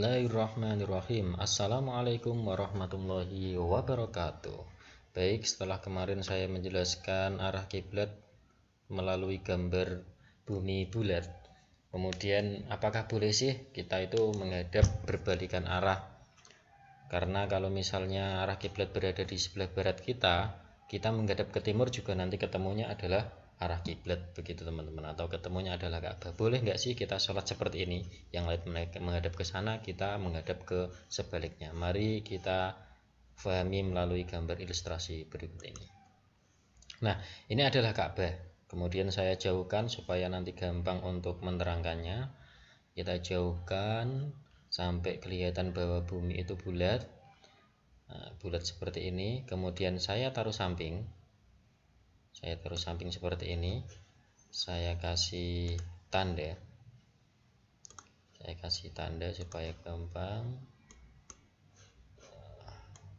Bismillahirrahmanirrahim. Assalamualaikum warahmatullahi wabarakatuh. Baik, setelah kemarin saya menjelaskan arah kiblat melalui gambar bumi bulat, kemudian apakah boleh sih kita itu menghadap berbalikan arah? Karena kalau misalnya arah kiblat berada di sebelah barat kita menghadap ke timur juga nanti ketemunya adalah arah kiblat, begitu teman-teman, atau ketemunya adalah Ka'bah. Boleh nggak sih kita sholat seperti ini, yang lain menghadap ke sana, kita menghadap ke sebaliknya? Mari kita fahami melalui gambar ilustrasi berikut ini. Nah, ini adalah Ka'bah, kemudian saya jauhkan supaya nanti gampang untuk menerangkannya. Kita jauhkan sampai kelihatan bahwa bumi itu bulat. Nah, bulat seperti ini, kemudian saya taruh samping seperti ini. Saya kasih tanda supaya gampang.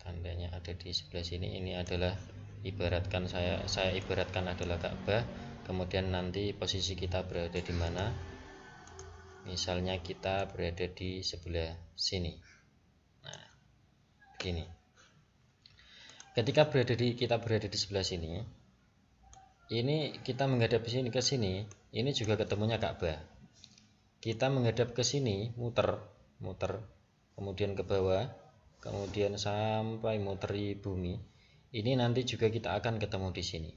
Tandanya ada di sebelah sini. Ini adalah saya ibaratkan adalah Ka'bah. Kemudian nanti posisi kita berada di mana? Misalnya kita berada di sebelah sini. Nah, begini. Ketika kita berada di sebelah sini, ini kita menghadap ke sini, ini juga ketemunya Ka'bah. Kita menghadap ke sini, muter, kemudian ke bawah, kemudian sampai muteri bumi. Ini nanti juga kita akan ketemu di sini.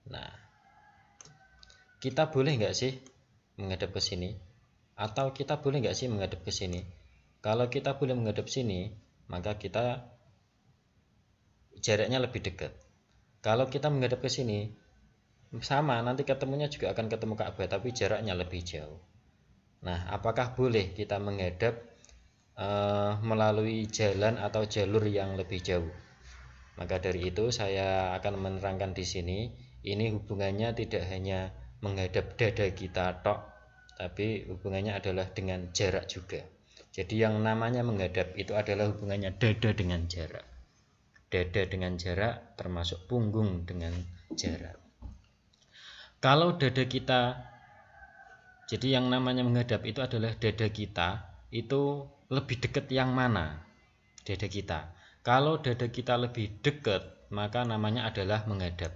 Nah, kita boleh nggak sih menghadap ke sini? Atau kita boleh nggak sih menghadap ke sini? Kalau kita boleh menghadap sini, maka kita jaraknya lebih dekat. Kalau kita menghadap ke sini, sama, nanti ketemunya juga akan ketemu Ka'bah, tapi jaraknya lebih jauh. Nah, apakah boleh kita menghadap melalui jalan atau jalur yang lebih jauh? Maka dari itu saya akan menerangkan di sini. Ini hubungannya tidak hanya menghadap dada kita tok, tapi hubungannya adalah dengan jarak juga. Jadi yang namanya menghadap itu adalah hubungannya dada dengan jarak. Dada dengan jarak termasuk punggung dengan jarak. Kalau dada kita, jadi yang namanya menghadap itu adalah dada kita itu lebih dekat yang mana? Dada kita. Kalau dada kita lebih dekat, maka namanya adalah menghadap.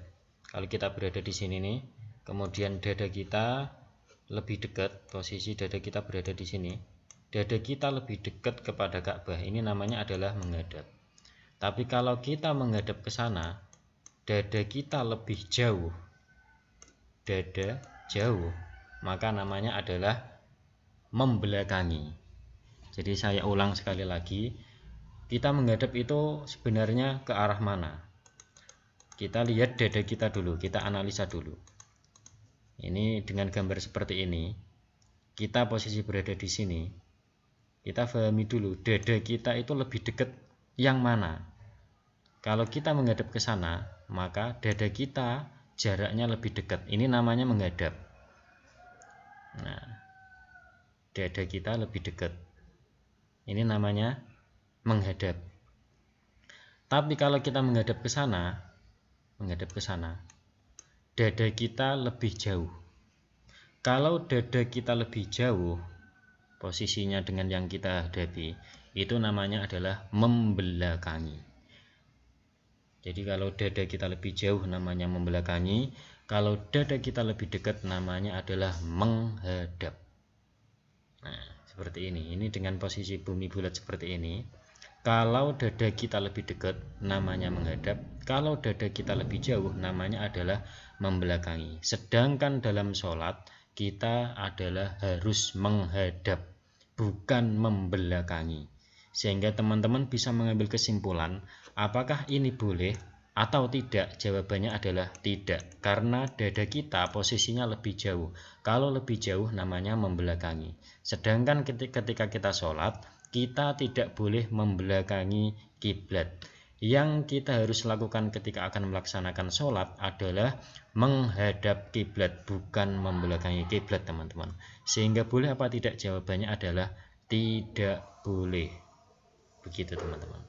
Kalau kita berada di sini nih, kemudian dada kita lebih dekat, posisi dada kita berada di sini, dada kita lebih dekat kepada Ka'bah, ini namanya adalah menghadap. Tapi kalau kita menghadap ke sana, dada kita lebih jauh, maka namanya adalah membelakangi. Jadi saya ulang sekali lagi, kita menghadap itu sebenarnya ke arah mana? Kita lihat dada kita dulu, kita analisa dulu. Ini dengan gambar seperti ini, kita posisi berada di sini, kita pahami dulu dada kita itu lebih dekat yang mana. Kalau kita menghadap ke sana, maka dada kita jaraknya lebih dekat. Ini namanya menghadap. Nah, dada kita lebih dekat. Ini namanya menghadap. Tapi kalau kita menghadap ke sana, dada kita lebih jauh. Kalau dada kita lebih jauh, posisinya dengan yang kita hadapi, itu namanya adalah membelakangi. Jadi kalau dada kita lebih jauh namanya membelakangi, kalau dada kita lebih dekat namanya adalah menghadap. Nah, seperti ini. Ini dengan posisi bumi bulat seperti ini. Kalau dada kita lebih dekat namanya menghadap, kalau dada kita lebih jauh namanya adalah membelakangi. Sedangkan dalam sholat kita adalah harus menghadap, bukan membelakangi. Sehingga teman-teman bisa mengambil kesimpulan apakah ini boleh atau tidak. Jawabannya adalah tidak, karena dada kita posisinya lebih jauh. Kalau lebih jauh namanya membelakangi. Sedangkan ketika kita sholat, kita tidak boleh membelakangi kiblat. Yang kita harus lakukan ketika akan melaksanakan sholat adalah menghadap kiblat, bukan membelakangi kiblat, teman-teman. Sehingga boleh apa tidak? Jawabannya adalah tidak boleh. Begitu, teman-teman.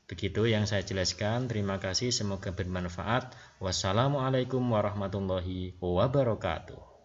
Begitu yang saya jelaskan. Terima kasih, semoga bermanfaat. Wassalamualaikum warahmatullahi wabarakatuh.